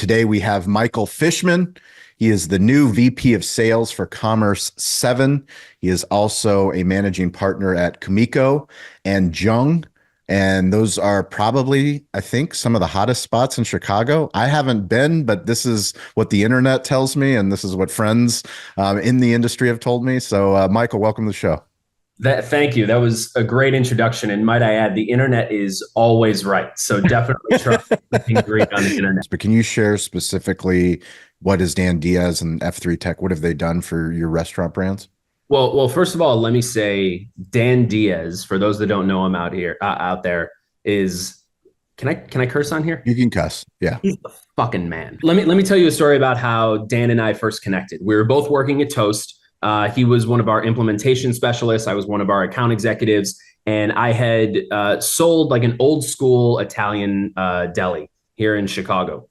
Today we have Michael Fishman. He is the new VP of Sales for Commerce7. He is also a managing partner at Kamiko and Jung. And those are probably, I think, some of the hottest spots in Chicago. I haven't been, but this is what the internet tells me, and this is what friends in the industry have told me. So, Michael, welcome to the show. Thank you. That was a great introduction. And might I add, the internet is always right. So definitely trust being great on the internet. But can you share specifically what is Dan Diaz and F3 Tech? What have they done for your restaurant brands? Well, first of all, let me say Dan Diaz, for those that don't know him out there, is can I curse on here? You can cuss. Yeah. He's the fucking man. Let me tell you a story about how Dan and I first connected. We were both working at Toast. He was one of our implementation specialists. I was one of our account executives, and I had sold like an old school Italian deli here in Chicago.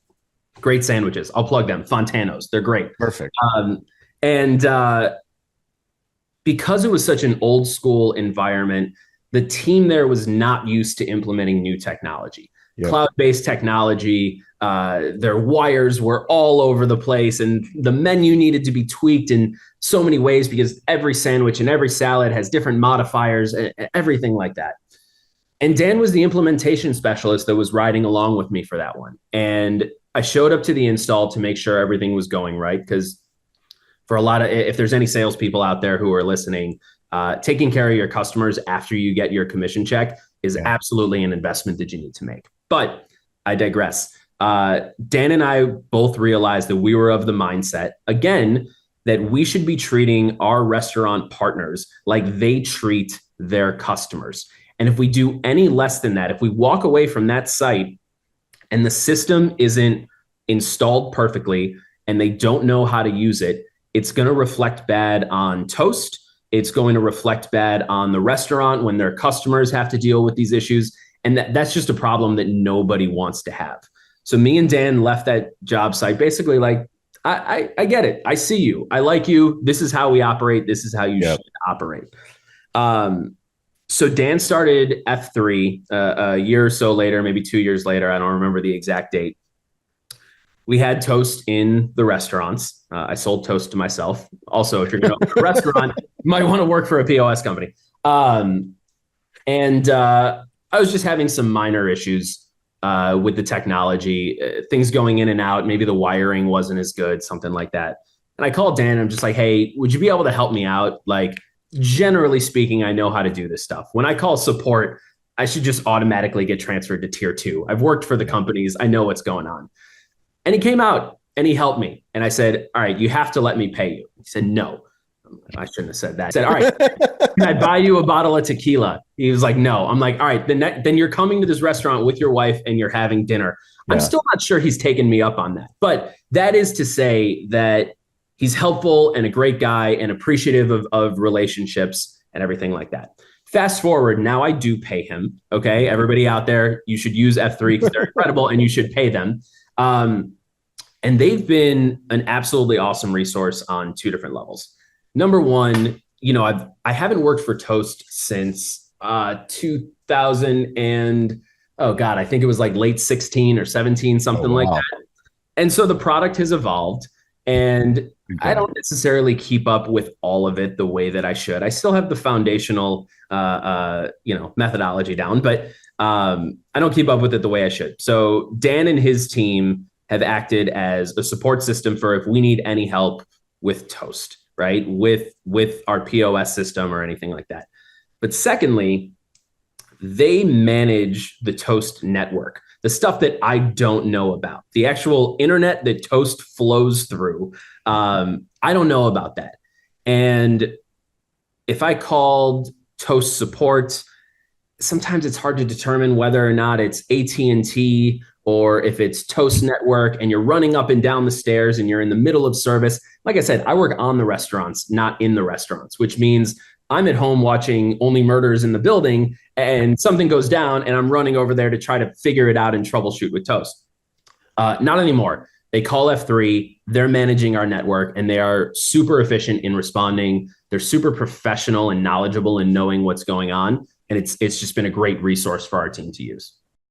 Great sandwiches. I'll plug them. Fontano's. They're great. Perfect. Because it was such an old school environment, the team there was not used to implementing new technology. Yep. Cloud-based technology, their wires were all over the place, and the menu needed to be tweaked in so many ways because every sandwich and every salad has different modifiers and everything like that. And Dan was the implementation specialist that was riding along with me for that one. And I showed up to the install to make sure everything was going right, because for a lot of, if there's any salespeople out there who are listening, taking care of your customers after you get your commission check is absolutely an investment that you need to make. But I digress. Dan and I both realized that we were of the mindset, again, that we should be treating our restaurant partners like they treat their customers. And if we do any less than that, if we walk away from that site and the system isn't installed perfectly and they don't know how to use it, it's going to reflect bad on Toast. It's going to reflect bad on the restaurant when their customers have to deal with these issues. And that's just a problem that nobody wants to have. So me and Dan left that job site basically like, I get it. I see you. I like you. This is how we operate. This is how you should operate. So Dan started F3 a year or so later, maybe 2 years later. I don't remember the exact date. We had Toast in the restaurants. I sold Toast to myself. Also, if you're going to open a restaurant, you might want to work for a POS company. I was just having some minor issues with the technology, things going in and out. Maybe the wiring wasn't as good, something like that. And I called Dan and I'm just like, hey, would you be able to help me out? Like, generally speaking, I know how to do this stuff. When I call support, I should just automatically get transferred to tier 2. I've worked for the companies. I know what's going on. And he came out and he helped me. And I said, all right, you have to let me pay you. He said, no. I shouldn't have said that. I said, all right, can I buy you a bottle of tequila? He was like, no. I'm like, all right, then you're coming to this restaurant with your wife and you're having dinner. Yeah. I'm still not sure he's taken me up on that. But that is to say that he's helpful and a great guy and appreciative of relationships and everything like that. Fast forward, now I do pay him. Okay, everybody out there, you should use F3 because they're incredible and you should pay them. And they've been an absolutely awesome resource on 2 different levels. Number one, I haven't worked for Toast since 2000 and I think it was like late 16 or 17, something like that. And so the product has evolved, and I don't necessarily keep up with all of it the way that I should. I still have the foundational, methodology down, but I don't keep up with it the way I should. So Dan and his team have acted as a support system for if we need any help with Toast, right? With our POS system or anything like that. But secondly, they manage the Toast network, the stuff that I don't know about, the actual internet that Toast flows through. I don't know about that. And if I called Toast support, sometimes it's hard to determine whether or not it's AT&T or if it's Toast Network and you're running up and down the stairs and you're in the middle of service. Like I said, I work on the restaurants, not in the restaurants, which means I'm at home watching Only Murders in the Building and something goes down and I'm running over there to try to figure it out and troubleshoot with Toast. Not anymore. They call F3, they're managing our network, and they are super efficient in responding. They're super professional and knowledgeable in knowing what's going on. And it's just been a great resource for our team to use.